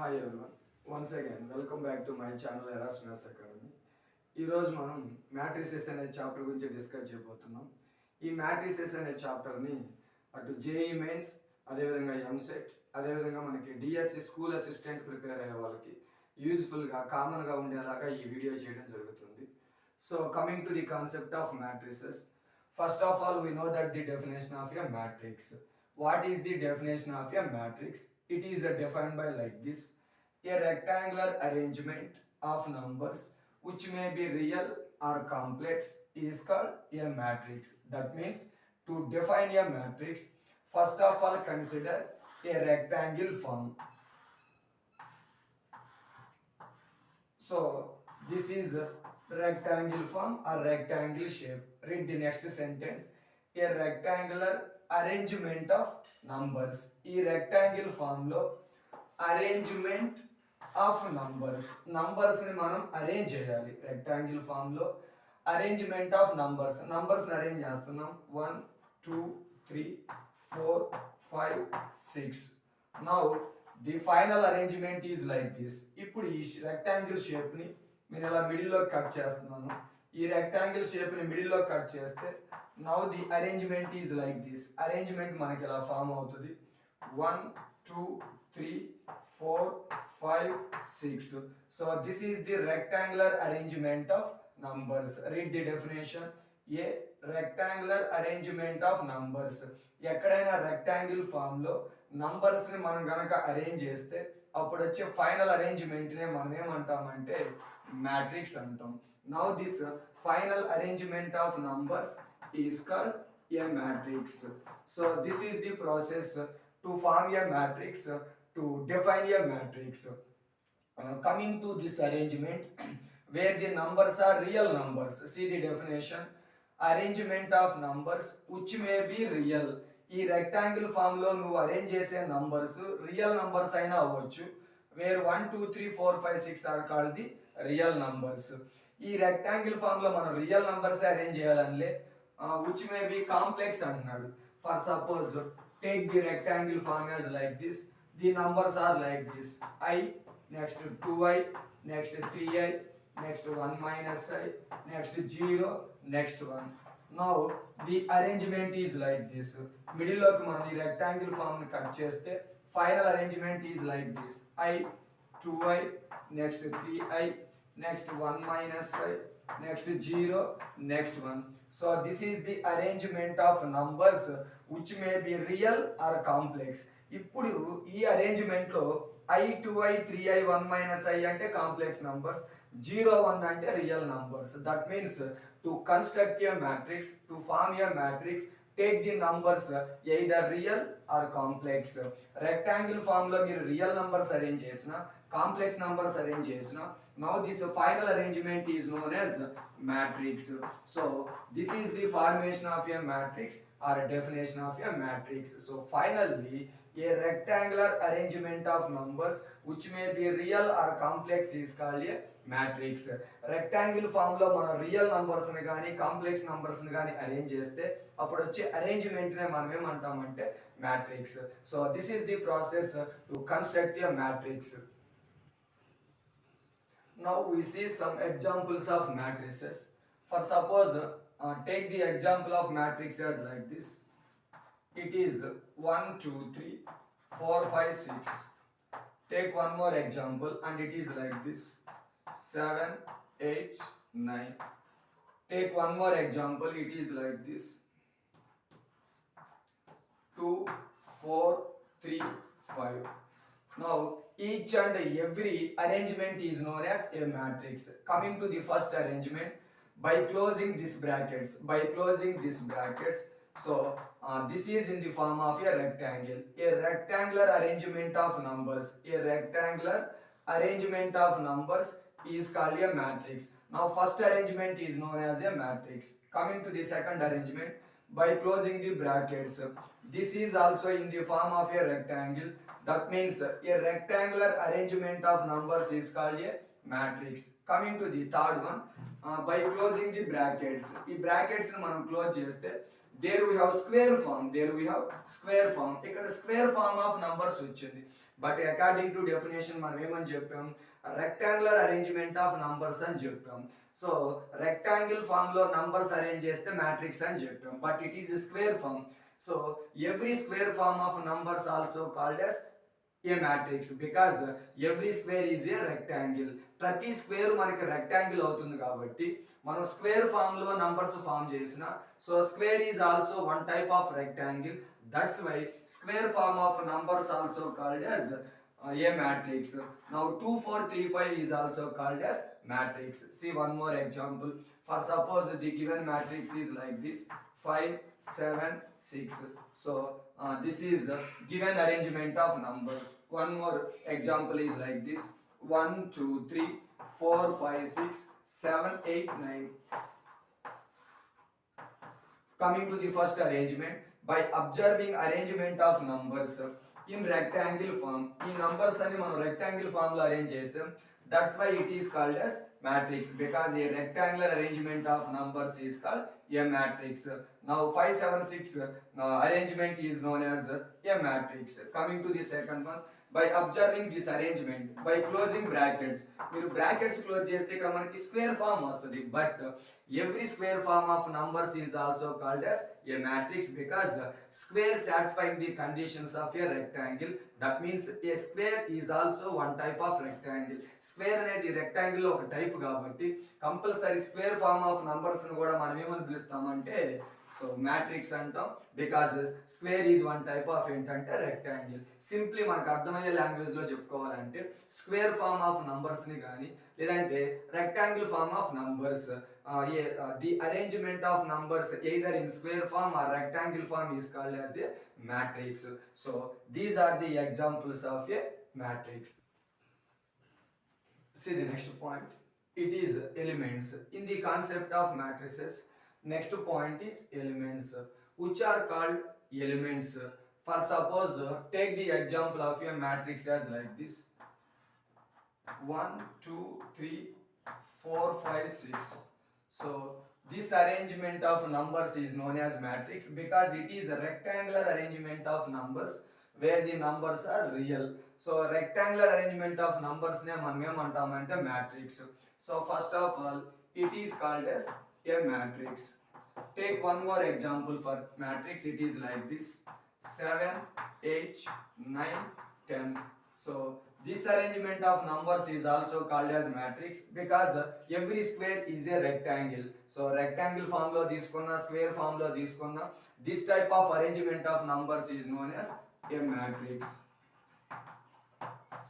Hi everyone, once again welcome back to my channel ARAS Maths Academy. ఈ రోజు మనం matrices అనే chapter గురించి డిస్కస్ చేయబోతున్నాం. ఈ మ్యాట్రిసెస్ అనే చాప్టర్ని అటు జేఈ మెయిన్స్, అదేవిధంగా ఎంసెట్, అదేవిధంగా మనకి డిఎస్సి స్కూల్ అసిస్టెంట్ ప్రిపేర్ అయ్యే వాళ్ళకి యూజ్ఫుల్గా కామన్గా ఉండేలాగా ఈ వీడియో చేయడం జరుగుతుంది. So coming to the concept of matrices, first of all we know that the definition of a matrix. What is the definition of a matrix? It is defined by like this: a rectangular arrangement of numbers which may be real or complex is called a matrix. That means, to define a matrix, first of all consider a rectangle form. So this is a rectangle form or rectangle shape. Read the next sentence: a rectangular arrangement of numbers. ఈ rectangle form లో arrangement of numbers ని మనం arrange చేయాలి. Rectangle form లో arrangement of numbers arrange చేస్తున్నాం. 1 2 3 4 5 6. Now the final arrangement is like this. ఇప్పుడు ఈ rectangle shape ని నేను ఇలా మిడిల్ లో కట్ చేస్తున్నాను. ఈ రెక్టాంగిల్ షేప్ ని మిడిల్ లో కట్ చేస్తే now the arrangement is like this. Arrangement మనకి ఇలా ఫామ్ అవుతుంది. 1 2 3 4 5 6. So this is the rectangular arrangement of numbers. Read the definition: a rectangular arrangement of numbers. ఎక్కడైనా రెక్టాంగిల్ ఫామ్ లో నంబర్స్ ని మనం గనక అరేంజ్ చేస్తే అప్పుడు వచ్చే ఫైనల్ అరేంజ్మెంట్ నే మనం ఏమంటామంటే మ్యాట్రిక్స్ అంటాం. Now this final arrangement of numbers is called a matrix. So this is the process to form a matrix, to define a matrix. Coming to this arrangement where the numbers are real numbers. See the definition: arrangement of numbers which may be real. ఈ rectangle form లో నువ్వు arrange చేసే numbers real numbers అయినా అవ్వచ్చు. Where 1 2 3 4 5 6 are called the real numbers. ఈ rectangle form లో మనం real numbers arrange చేయాలనిలే, which may be complex అంటున్నాడు. For suppose, take the rectangle form as like this. The numbers are like this: I, next 2i, next 3i, next 1 minus I, next 0, next 1. Now the arrangement is like this. Middle లోకి మనం ఈ rectangle form ని cut చేస్తే final arrangement is like this: I, 2i, next 3i, next 1 minus I, next 0, next 1. So this is the arrangement of numbers which may be real or complex. ఇప్పుడు ఈ arrangement లో I, 2i, 3i, 1 minus I అంటే complex numbers, 0 1 అంటే real numbers. That means to construct a matrix, to form a matrix, take the numbers either real or complex. Rectangle form లో మీరు real numbers arrange చేసిన, complex numbers arrange చేసిన, now this final arrangement is known as matrix. So this is the formation of a matrix or a definition of a matrix. So finally, a rectangular arrangement of numbers which may be real or complex is called a matrix. Rectangle form లో మనం real numbers ని గాని complex numbers ని గాని arrange చేస్తే అప్పుడు వచ్చే arrangement నే మనం ఏమంటామంటే matrix. So this is the process to construct a matrix. Now we see some examples of matrices. For suppose, take the example of matrix as like this. It is 1 2 3 4 5 6. Take one more example and it is like this: 7 8 9. Take one more example, it is like this: 2 4 3 5. Now each and every arrangement is known as a matrix. Coming to the first arrangement, by closing this brackets, so this is in the form of a rectangle. A rectangular arrangement of numbers, is called a matrix. Now first arrangement is known as a matrix. Coming to the second arrangement, by closing the brackets, this is also in the form of a rectangle. That means a rectangular arrangement of numbers is called a matrix. Coming to the third one, by closing the brackets, ఈ brackets ని మనం close చేస్తే there we have square form, ఇక్కడ square form of numbers వచ్చింది. But according to definition మనం ఏమని చెప్పాం, rectangular arrangement of numbers అని చెప్పాం. సో రెక్టాంగిల్ ఫామ్ లో నంబర్స్ అరేంజ్ చేస్తే మ్యాట్రిక్స్ అని చెప్పాం. But it is square form. So every square form of numbers also called as a matrix because every square is a rectangle. ప్రతి square మనకి rectangle అవుతుంది కాబట్టి మనం స్క్వేర్ ఫామ్ లో నంబర్స్ ఫామ్ చేసిన, so square is also one type of rectangle. That's why square form of numbers also called as a matrix. Now 2 4 3 5 is also called as matrix. See one more example. For suppose the given matrix is like this: 5 7 6. So this is given arrangement of numbers. One more example is like this: 1 2 3 4 5 6 7 8 9. Coming to the first arrangement, by observing arrangement of numbers in rectangle form, ఈ numbers అని మనం rectangle form లో arrange చేసాం. That's why it is called as matrix, because a rectangular arrangement of numbers is called a matrix. Now 5 7 6 arrangement is known as a matrix. Coming to the second one, by observing this arrangement, by closing brackets, మీరు brackets close చేస్తే ఇక్కడ మనకి square form వస్తుంది. But every square form of numbers is also called as a matrix because square satisfying the conditions of a rectangle. That means a square is also one type of rectangle. Square అనేది rectangle లో ఒక type కాబట్టి compulsory square form of numbers ని కూడా మనం ఏమని పిలుస్తామంటే so matrix అంటాం. Because square is one type of ఏంటంటే రెక్టాంగిల్. సింప్లీ మనకు అర్థమయ్యే లాంగ్వేజ్ లో చెప్పుకోవాలంటే స్క్వేర్ ఫామ్ ఆఫ్ నంబర్స్ ని కానీ లేదంటే rectangle form of numbers, the arrangement of numbers either in square form or rectangle form is called as a matrix. So these are the examples of a matrix. See the next point. It is elements. In the concept of matrices, next point is elements, which are called elements. For suppose take the example of a matrix as like this: 1 2 3 4 5 6. So this arrangement of numbers is known as matrix because it is a rectangular arrangement of numbers where the numbers are real. So rectangular arrangement of numbers ne మనం ఏమంటామంటే matrix. So first of all it is called as a matrix. Take one more example for matrix. It is like this: 7 8 9 10. So this arrangement of numbers is also called as matrix because every square is a rectangle. So rectangle form lo తీసుకున్న square form lo తీసుకున్న this type of arrangement of numbers is known as a matrix.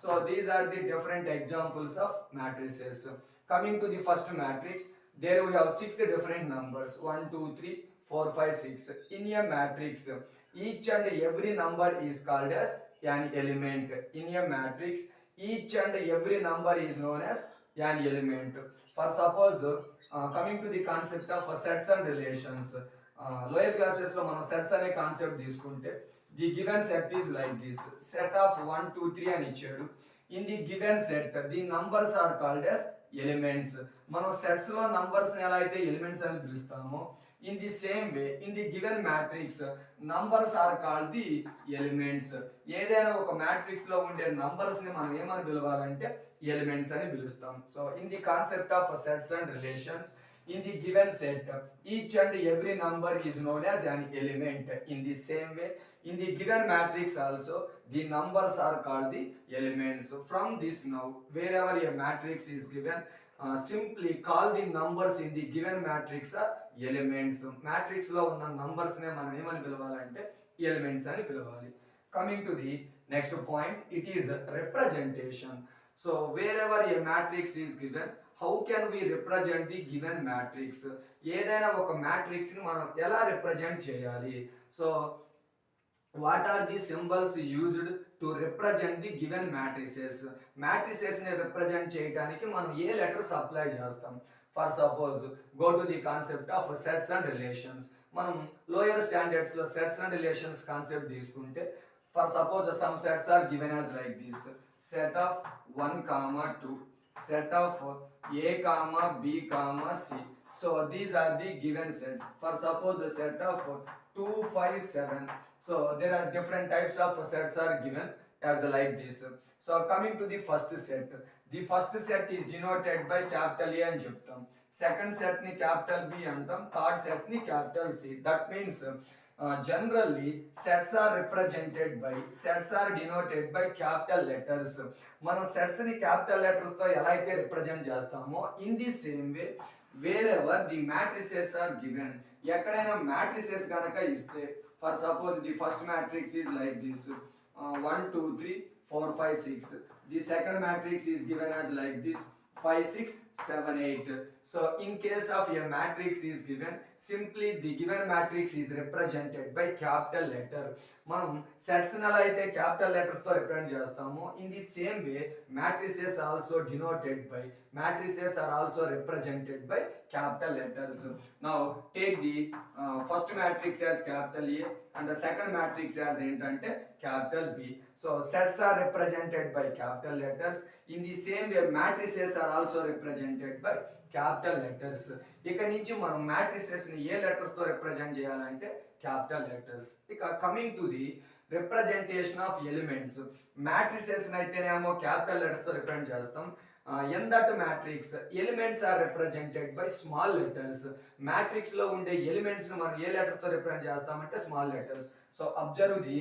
So these are the different examples of matrices. Coming to the first matrix, there we have 6 different numbers: 1 2 3 4 5 6. In a matrix, each and every number is called as an element. In a matrix, each and every number is known as an element. For suppose coming to the concept of sets and relations, lower classes lo మనం sets అనే concept తీసుకుంటే the given set is like this: set of 1 2 3 అని ఇచ్చాడు. In the given set, the numbers are called as elements. మనం sets లో numbers ని ఎలా అయితే ఎలిమెంట్స్ అని పిలుస్తామో, in the same way in the given matrix numbers are called the elements. ఏదైనా ఒక మ్యాట్రిక్స్ లో ఉండే నంబర్స్ ని మనం ఏమని పిలవాలంటే ఎలిమెంట్స్ అని పిలుస్తాం. So in the concept of sets and relations, in the given set each and every number is known as an element. In the same way in the given matrix also the numbers are called the elements. From this now wherever a matrix is given, simply call the numbers in the given matrix are elements. Matrix లో ఉన్న numbers నే మనం ఏమని పిలవాలంటే elements అని పిలవాలి. Coming to the next point, it is representation. So wherever a matrix is given, how can we represent the given matrix? ఏదైనా ఒక matrix ని మనం ఎలా రిప్రజెంట్ చేయాలి? So what are the symbols used to represent the given matrices? Matrices ని represent చేయడానికి మనం ఏ లెటర్స్ అప్లై చేస్తాం? For suppose go to the concept of sets and relations. మనం లోయర్ స్టాండర్డ్స్ లో sets and relations కాన్సెప్ట్ తీసుకుంటే, for suppose some sets are given as like this: set of 1 comma 2, set of a comma b comma c. So these are the given sets. For suppose a set of 2 5 7. So there are different types of sets are given. as like this. So coming to the first set, the first set is denoted by capital A అని చెప్తాం, second set ని capital B అంటాం, third set ని capital C. That means generally sets are represented by, sets are denoted by capital letters. మనం sets ని capital letters తో ఎలా అయితే రిప్రజెంట్ చేస్తామో in the same way wherever the matrices are given, ఎక్కడైనా matrices గనక ఇస్తే, for suppose the first matrix is like this, 1 2 3 4 5 6, the second matrix is given as like this 5 6 7 8. So in case of a matrix is given, simply the given matrix is represented by capital letter. మనం sets ని ఎలా అయితే capital letters తో represent చేస్తామో in the same way matrices also denoted by, matrices are also represented by capital letters. Now take the first matrix as capital A and the second matrix as ఏంటంటే capital B. So sets are represented by capital letters. In the same way matrices are also represented by capital letters. ఇక నుంచి మనం matrices ని ఏ letters తో represent చేయాలంటే capital letters. ఇక coming to the representation of elements, matrices ని అయితేనేమో capital letters తో రిప్రజెంట్ చేస్తాం. In that matrix elements are represented by small letters. Matrix లో ఉండే ఎలిమెంట్స్ ని మనం ఏ లెటర్స్ తో రిప్రజెంట్ చేస్తామంటే small letters. So observe the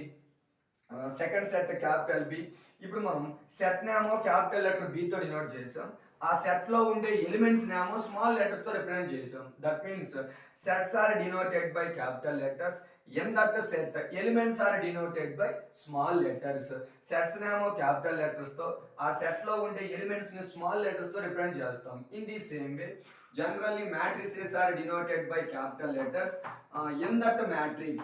second set capital B. ఇప్పుడు మనం సెట్ నేమో క్యాపిటల్ లెటర్ బి తో డినోట్ చేసాం, ఆ సెట్ లో ఉండే ఎలిమెంట్స్ నేమో స్మాల్ లెటర్స్ తో రిప్రజెంట్ చేసాం. That means sets are denoted by capital letters, in that set elements are denoted by small letters. Sets నేమో క్యాపిటల్ లెటర్స్ తో, ఆ సెట్ లో ఉండే ఎలిమెంట్స్ ని స్మాల్ లెటర్స్ తో రిప్రజెంట్ చేస్తాం. In the same way generally matrices are denoted by capital letters. In that matrix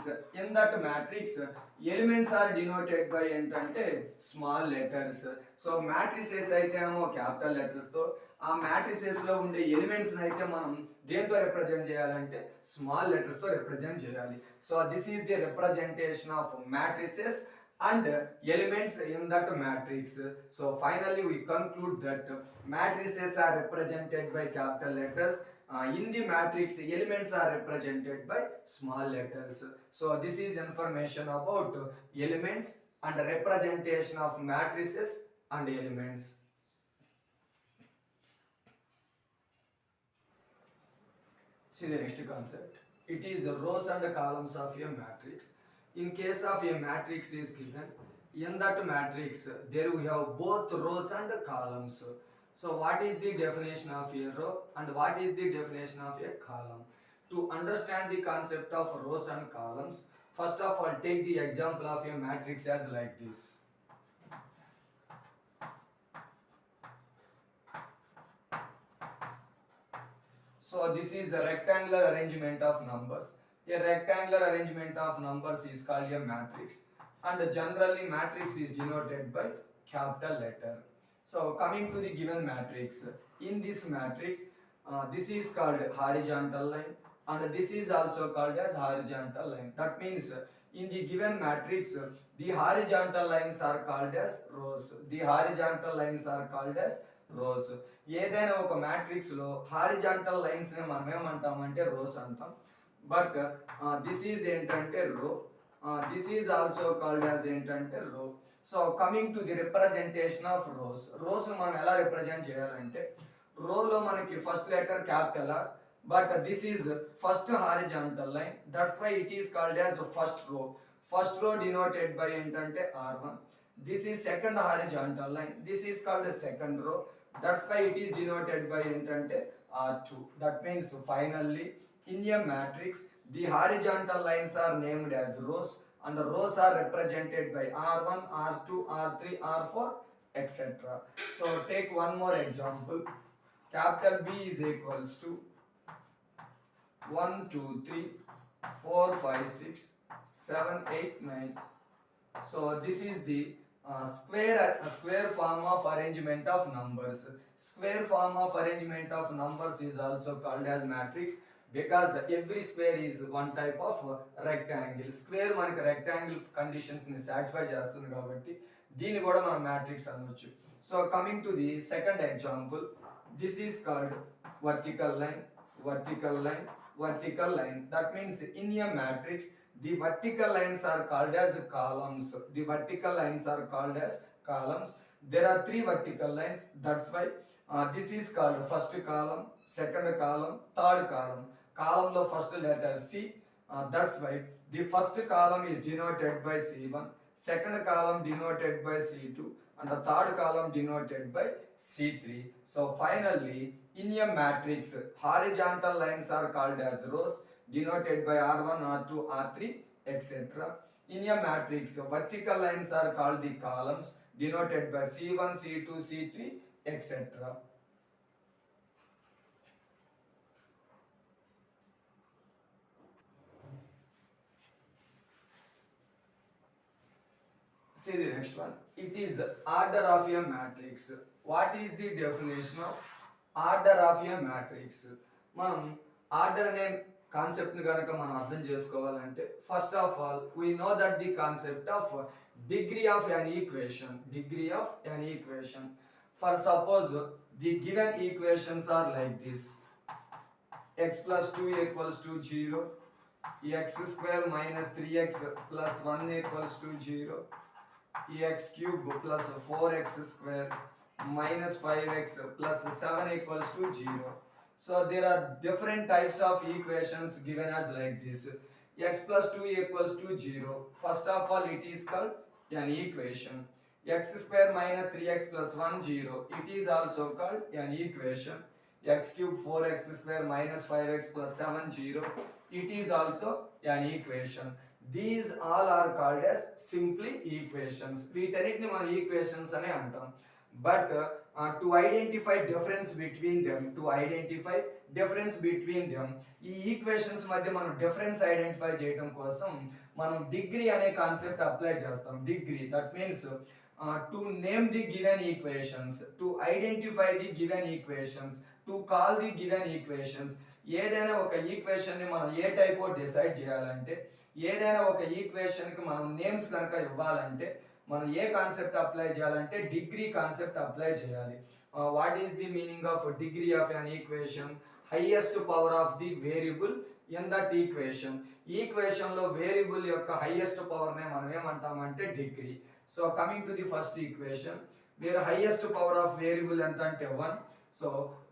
elements are denoted by ఏంటంటే small letters. So matrices అయితే ఏమో క్యాపిటల్ లెటర్స్ తో, ఆ matrices లో ఉండే ఎలిమెంట్స్ అయితే మనం దేంతో రిప్రజెంట్ చేయాలంటే స్మాల్ లెటర్స్ తో రిప్రజెంట్ చేయాలి. So this is the representation of matrices and elements in that matrix. So finally we conclude that matrices are represented by capital letters. In the matrix elements are represented by small letters. So this is information about elements and representation of matrices and elements. See the next concept. It is rows and columns of a matrix. In case of a matrix is given, in that matrix there we have both rows and columns. So what is the definition of a row and what is the definition of a column? To understand the concept of rows and columns, first of all take the example of a matrix as like this. So this is a rectangular arrangement of numbers. A rectangular arrangement of numbers is called a matrix, and generally matrix is denoted by capital letter. So coming to the given matrix, in this matrix this is called horizontal line and this is also called as horizontal line. That means in the given matrix the horizontal lines are called as rows. The horizontal lines are called as rows. ఏదైనా ఒక matrix లో horizontal lines ని మనం ఏమంటామంటే rose అంటాం. But this is ఏంటంటే row, this is also called as ఏంటంటే row. So coming to the representation of rows, rows ని మనం ఎలా రిప్రజెంట్ చేయాలంటే రోలో మనకి first letter capital R, but this is first horizontal line, that's why it is called as first row. First row denoted by ఏంటంటే R1. This is second horizontal line, this is called second row, that's why it is denoted by entante R2. That means finally in a matrix the horizontal lines are named as rows and the rows are represented by R1, R2, R3, R4, etc. So take one more example. Capital B is equals to 1 2 3 4 5 6 7 8 9. So this is the square form of arrangement of numbers. Square form of arrangement of numbers is also called as matrix because every square is one type of rectangle. Square మనకి rectangle conditions ని satisfy చేస్తుంది కాబట్టి దీన్ని కూడా మనం matrix అనొచ్చు. So coming to the second example, this is called vertical line, vertical line, vertical line. That means in a matrix The vertical lines are called as columns. The vertical lines are called as columns. There are three vertical lines. That's why this is called first column, second column, third column. Column lo first letter C. That's why the first column is denoted by C1, second column denoted by C2, and the third column denoted by C3. So finally, in a matrix, horizontal lines are called as rows, denoted by R1, R2, R3, etc. In a matrix, vertical lines are called the columns, denoted by C1, C2, C3, etc. See the next one. It is order of a matrix. What is the definition of order of a matrix? మనం order అనే concept ని కనుక మనం అర్థం చేసుకోవాలంటే first of all we know that the concept of degree of an equation. For suppose the given equations are like this: x plus 2 equals to 0, x square minus 3x plus 1 equals to 0, x cube plus 4x square minus 5x plus 7 equals to 0. So there are different types of equations given as like this. X plus 2 equals to 0. First of all, it is called an equation. X square minus 3x plus 1 0. It is also called an equation. X cube 4x square minus 5x plus 7 0. It is also an equation. These all are called as simply equations. వీటన్నిటిని మనం equations అని అంటాం. But to identify difference between them, ఈ equations మధ్య మనం difference identify చేయడం కోసం మనం డిగ్రీ అనే కాన్సెప్ట్ అప్లై చేస్తాం. Degree, that means to name the given equations, to identify the given equations, to call the given equations. ఏదైనా ఒక ఈక్వేషన్ ని మనం ఏ టైప్ డిసైడ్ చేయాలంటే, ఏదైనా ఒక ఈక్వేషన్ కి మనం నేమ్స్ కనుక ఇవ్వాలంటే మనం ఏ కాన్సెప్ట్ అప్లై చేయాలంటే డిగ్రీ కాన్సెప్ట్ అప్లై చేయాలి. What is the meaning of degree of an equation? Highest power of the variable in that equation. Equation లో వేరియబుల్ యొక్క హైయెస్ట్ పవర్ నే మనం ఏమంటామంటే degree. So coming to the first equation, where highest power of variable ఎంత అంటే 1. So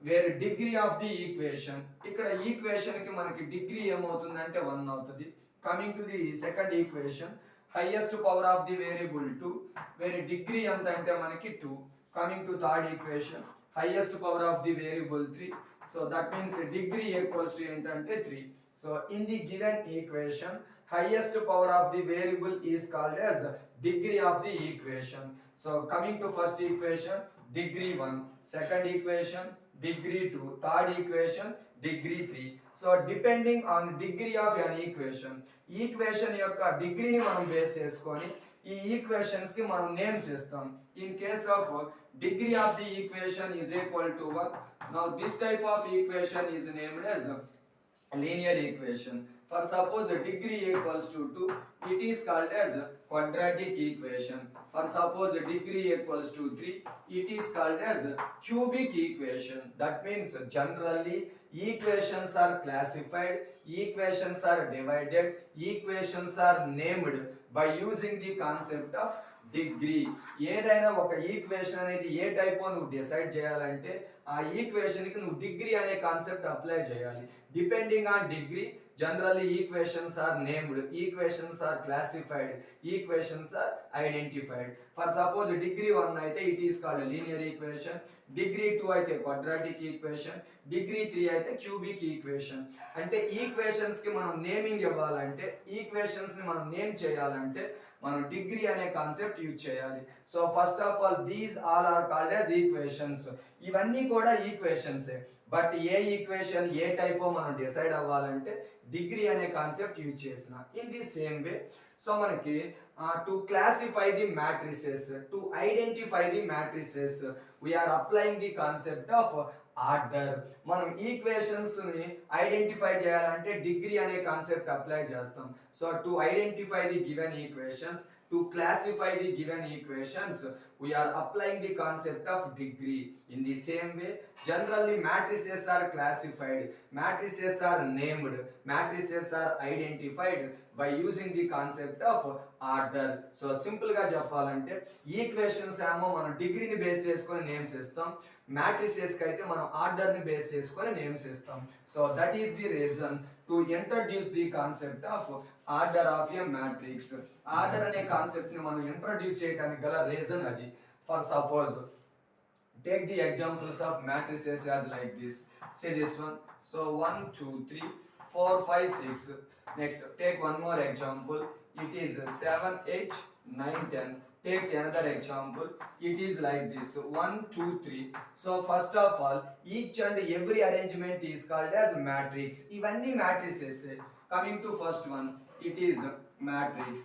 where degree of the equation, ఇక్కడ equation కి మనకి డిగ్రీ ఏమవుతుందంటే 1 అవుతుంది. Coming to the second equation, highest power of the variable 2, where degree ఎంత అంటే మనకి 2. Coming to third equation, highest power of the variable 3. So that means degree equals to ఏంటంటే 3. So in the given equation, highest power of the variable is called as degree of the equation. So coming to first equation, degree 1, second equation degree 2, third equation degree 3. So depending on degree of an equation, యొక్క డిగ్రీని మనం base చేసుకొని ఈ equations కి మనం names ఇస్తాం. In case of degree of the equation is equal to 1, now this type of equation is named as linear equation. For suppose degree equals to 2, it is called as quadratic equation. For suppose degree equals to 3, it is called as cubic equation. That means generally equations are classified, equations are divided, equations are named by using the concept of degree. ఏదైనా ఒక equation అనేది ఏ type నువ్వు decide చేయాలంటే ఆ equation కి నువ్వు degree అనే concept apply చేయాలి. Depending on degree, generally equations are named, equations are classified, equations are identified. For suppose degree 1 అయితే it is called a linear equation, degree 2 అయితే quadratic equation, degree 3 అయితే cubic equation. అంటే equations కి మనం naming ఇవ్వాలంటే, equations ని మనం name చేయాలంటే మనం డిగ్రీ అనే కాన్సెప్ట్ యూజ్ చేయాలి. So first of all these all are called as equations. ఇవన్నీ కూడా ఈక్వేషన్సే, బట్ ఏ ఈక్వేషన్ ఏ టైపో మనం డిసైడ్ అవ్వాలంటే డిగ్రీ అనే కాన్సెప్ట్ యూజ్ చేసిన. In the same way, so మనకి to classify the matrices, to identify the matrices, we are applying the concept of order. మనం ఈక్వేషన్స్ ని ఐడెంటిఫై చేయాలంటే డిగ్రీ అనే కాన్సెప్ట్ అప్లై చేస్తాం. So to identify the given equations, to classify the given equations, we are applying the concept of degree. In the same way, generally matrices are classified, matrices are named, matrices are identified by using the concept of order. So simple గా చెప్పాలంటే equations ఏమో మనం డిగ్రీని base చేసుకొని names ఇస్తాం, matrices కి అయితే మనం ఆర్డర్ ని బేస్ చేసుకొని నేమ్స్ ఇస్తాం. So that is the reason to introduce the concept of order of a matrix. Order అనే కాన్సెప్ట్ ని మనం ఇంట్రడ్యూస్ చేయడానికి గల రీజన్ అది. For suppose take the examples of matrices as like this. See this one. So 1 2 3 4 5 6. Next take one more example. It is 7 8 9 10. Take another example. It is like this 1 2 3. So first of all, each and every arrangement is called as matrix. Ivanni matrices. Coming to first one, it is matrix.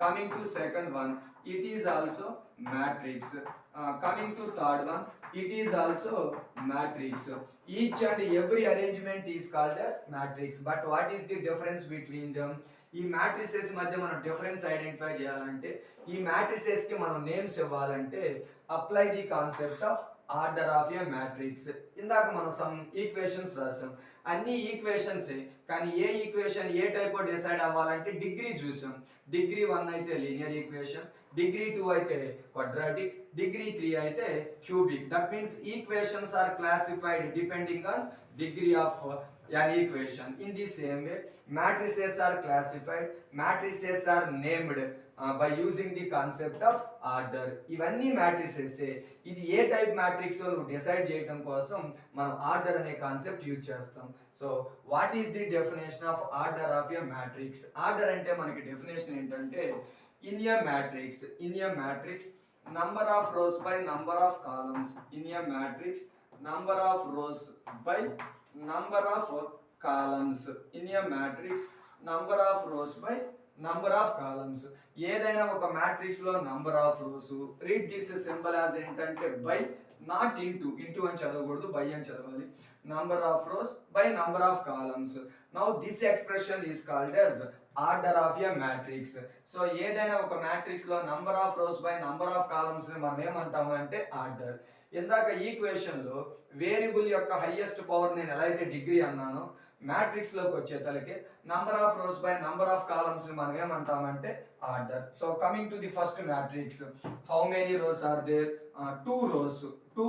Coming to second one, it is also matrix. Coming to third one, it is also matrix. Each and every arrangement is called as matrix. But what is the difference between them? ఈ matrices మధ్య మనం difference identify చేయాలంటే, ఈ matrices కి మనం names ఇవ్వాలంటే apply the concept of order of a matrix. ఇందాక మనం సమ్ ఈక్వేషన్స్ రాసాం, అన్ని ఈక్వేషన్స్ కానీ ఏ ఈక్వేషన్ ఏ టైప్ డిసైడ్ అవ్వాలంటే డిగ్రీ చూసాం. డిగ్రీ 1 అయితే లీనియర్ ఈక్వేషన్, డిగ్రీ 2 అయితే క్వాడ్రాటిక్, డిగ్రీ 3 అయితే cubic. That means equations are classified depending on degree of an equation. In the same way, matrices are classified, matrices are named by using the concept of order. ఇవన్నీ matrices ఇది ఏ type matrix నువ్వు decide చేయడం కోసం మనం order అనే concept use చేస్తాం. So what is the definition of order of a matrix? Order అంటే మనకి డెఫినేషన్ ఏంటంటే, in a matrix number of rows by number of columns. In a matrix, number of rows by number of columns. In a matrix, number of rows by number of columns. ఏదైనా ఒక matrix లో number of rose, read this symbol as ఏంటంటే by, naught into అని చదవకూడదు, by అని చదవాలి. Number of rows by number of columns. Now this expression is called as order of a matrix. So ఏదైనా ఒక మ్యాట్రిక్స్ లో number of rows by number of columns ని మనం ఏమంటాము అంటే ఆర్డర్. ఇందాక ఈక్వేషన్ లో వేరియబుల్ యొక్క హైయెస్ట్ పవర్ నేను ఎలా అయితే డిగ్రీ అన్నానో, మ్యాట్రిక్స్ లోకి వచ్చేతలకి number of rows by number of columns ని మనం ఏమంటామంటే order. So coming to the first matrix, how many rows are there? 2 rows. 2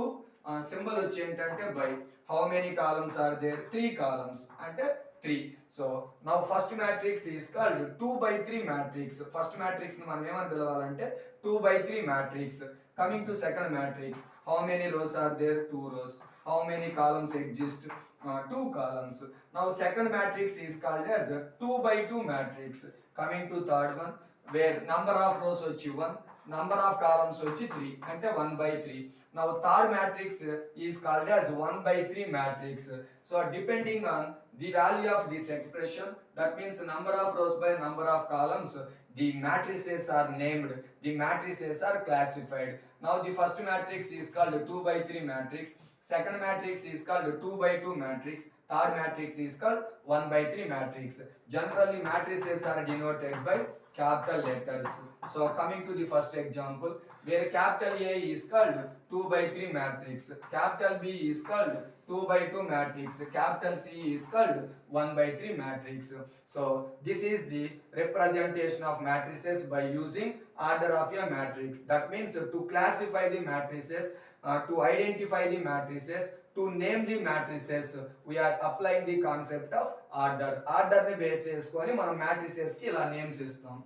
symbol వచ్చి ఏంటంటే by. How many columns are there? 3 columns అంటే 3. So now first matrix is called 2/3 matrix. First matrix ని మనం ఏమని పిలవాలంటే 2/3 matrix. Coming to second matrix, how many rows are there? 2 rows. How many columns exist? 2 columns. Now second matrix is called as 2/2 matrix. Coming to third one, where number of rows వచ్చి 1, number of columns వచ్చి 3 అంటే 1/3. Now third matrix is called as 1/3 matrix. So depending on the value of this expression, that means number of rows by number of columns, the matrices are named, the matrices are classified. Now the first matrix is called 2/3 matrix, second matrix is called 2/2 matrix, third matrix is called 1/3 matrix. Generally matrices are denoted by capital letters. So coming to the first example, where capital A is called 2/3 matrix, capital B is called 2/2 matrix, capital C is called 1/3 matrix. So this is the representation of matrices by using order of a matrix. That means to classify the matrices, to identify the matrices, to name the matrices, we are applying the concept of order. Order ని base చేసుకొని మనం matrices కి ఇలా names ఇస్తాం.